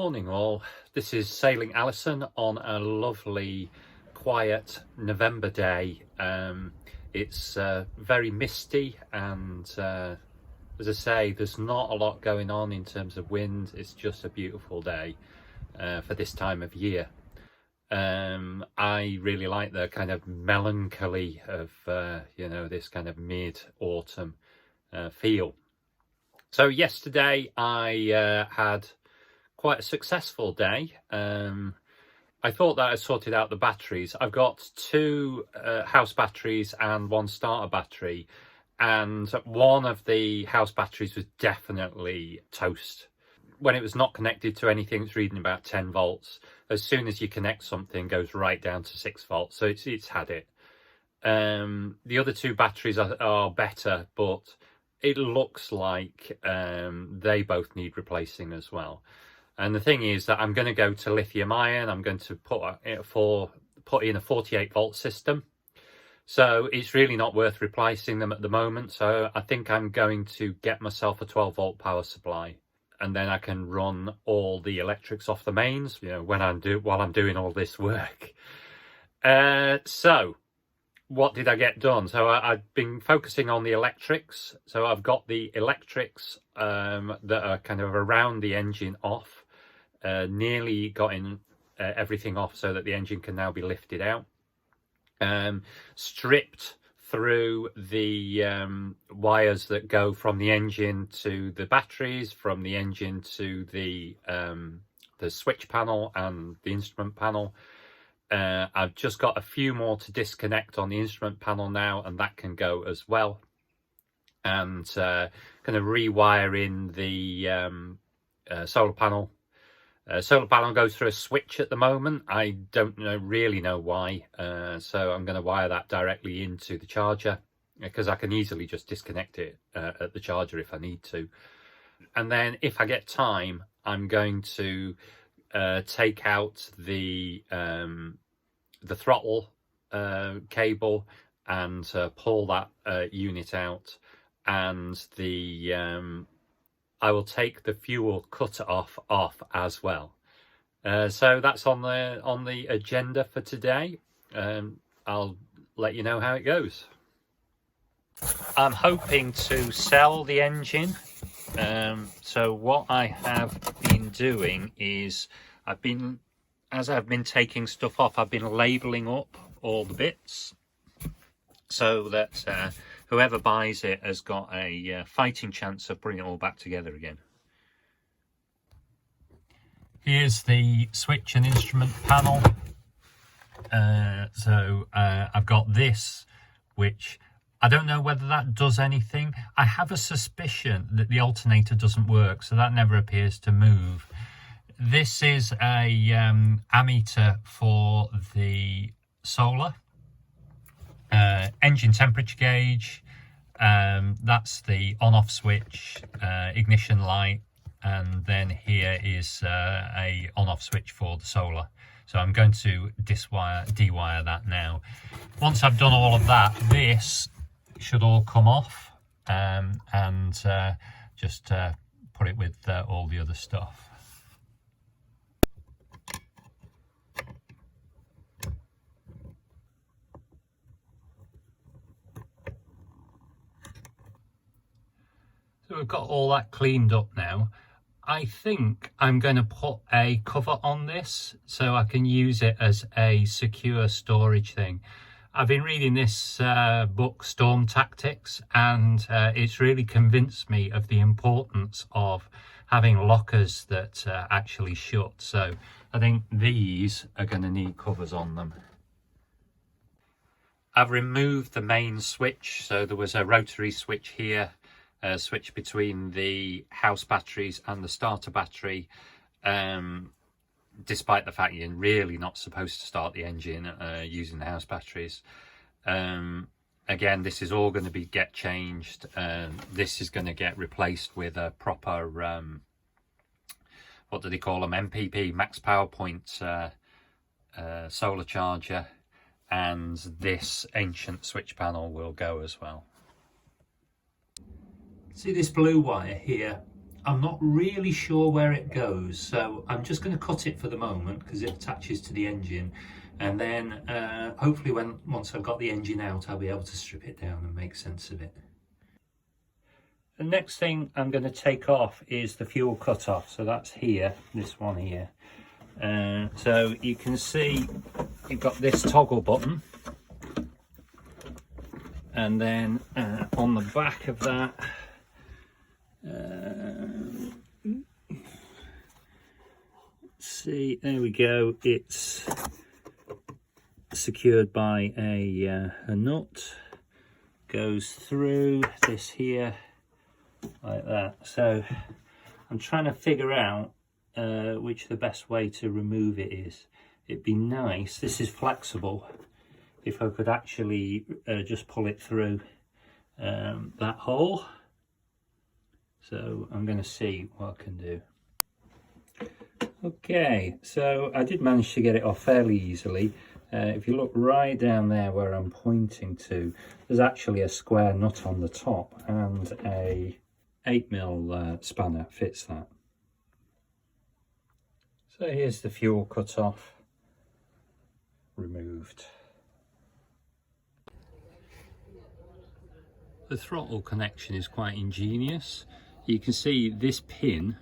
Morning all, this is Sailing Alison on a lovely quiet November day. It's very misty and as I say, there's not a lot going on in terms of wind. It's just a beautiful day for this time of year. I really like the kind of melancholy of this kind of mid-autumn feel. So yesterday I had quite a successful day. I thought that I sorted out the batteries. I've got two house batteries and one starter battery, and one of the house batteries was definitely toast. When it was not connected to anything, it's reading about 10 volts. As soon as you connect something, it goes right down to 6 volts, so it's had it. The other two batteries are better, but it looks like they both need replacing as well. And the thing is that I'm going to go to lithium ion. I'm going to put in a 48 volt system. So it's really not worth replacing them at the moment. So I think I'm going to get myself a 12 volt power supply, and then I can run all the electrics off the mains, while I'm doing all this work. So what did I get done? So I've been focusing on the electrics. So I've got the electrics that are kind of around the engine off. Nearly gotten everything off so that the engine can now be lifted out. Stripped through the wires that go from the engine to the batteries, from the engine to the switch panel and the instrument panel. I've just got a few more to disconnect on the instrument panel now, and that can go as well. And kind of rewire in the solar panel. Solar panel goes through a switch at the moment. I don't really know why. So I'm going to wire that directly into the charger, because I can easily just disconnect it at the charger if I need to. And then if I get time, I'm going to take out the throttle cable and pull that unit out, and I will take the fuel cutoff off as well. So that's on the agenda for today. I'll let you know how it goes. I'm hoping to sell the engine. So what I have been doing is as I've been taking stuff off, I've been labeling up all the bits so that whoever buys it has got a fighting chance of putting it all back together again. Here's the switch and instrument panel. I've got this, which I don't know whether that does anything. I have a suspicion that the alternator doesn't work, so that never appears to move. This is a ammeter for the solar. Engine temperature gauge, that's the on-off switch, ignition light, and then here is a on-off switch for the solar. So I'm going to dewire that now. Once I've done all of that, this should all come off, and just put it with all the other stuff. So we've got all that cleaned up now. I think I'm going to put a cover on this so I can use it as a secure storage thing. I've been reading this book, Storm Tactics, and it's really convinced me of the importance of having lockers that actually shut. So I think these are going to need covers on them. I've removed the main switch, so there was a rotary switch here. Switch between the house batteries and the starter battery, despite the fact you're really not supposed to start the engine using the house batteries. Again, this is all going to get changed. This is going to get replaced with a proper what do they call them, MPP, max power point solar charger, and this ancient switch panel will go as well. See this blue wire here? I'm not really sure where it goes, so I'm just going to cut it for the moment because it attaches to the engine, and then hopefully once I've got the engine out, I'll be able to strip it down and make sense of it. The next thing I'm going to take off is the fuel cutoff. So that's here, this one here. So you can see you've got this toggle button, and then on the back of that, see, there we go, it's secured by a nut, goes through this here like that. So I'm trying to figure out which the best way to remove it is. It'd be nice, this is flexible, if I could actually just pull it through that hole. So I'm going to see what I can do. Okay, so I did manage to get it off fairly easily. If you look right down there where I'm pointing to, there's actually a square nut on the top, and a 8mm spanner fits that. So here's the fuel cut off, removed. The throttle connection is quite ingenious. You can see this pin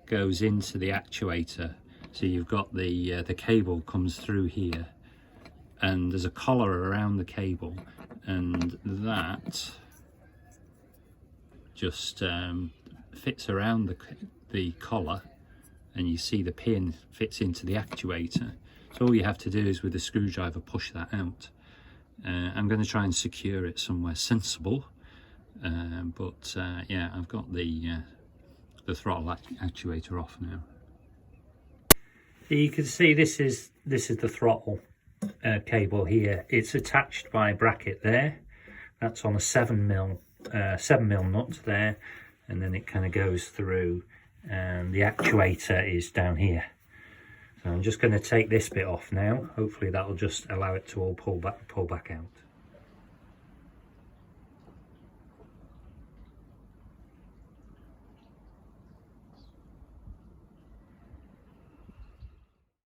goes into the actuator, so you've got the cable comes through here, and there's a collar around the cable, and that just fits around the collar, and you see the pin fits into the actuator. So all you have to do is with a screwdriver push that out. I'm going to try and secure it somewhere sensible, but yeah, I've got the throttle actuator off now. You can see this is the throttle cable here. It's attached by a bracket there. That's on a 7mm nut there, and then it kind of goes through, and the actuator is down here. So I'm just going to take this bit off now. Hopefully that'll just allow it to all pull back out.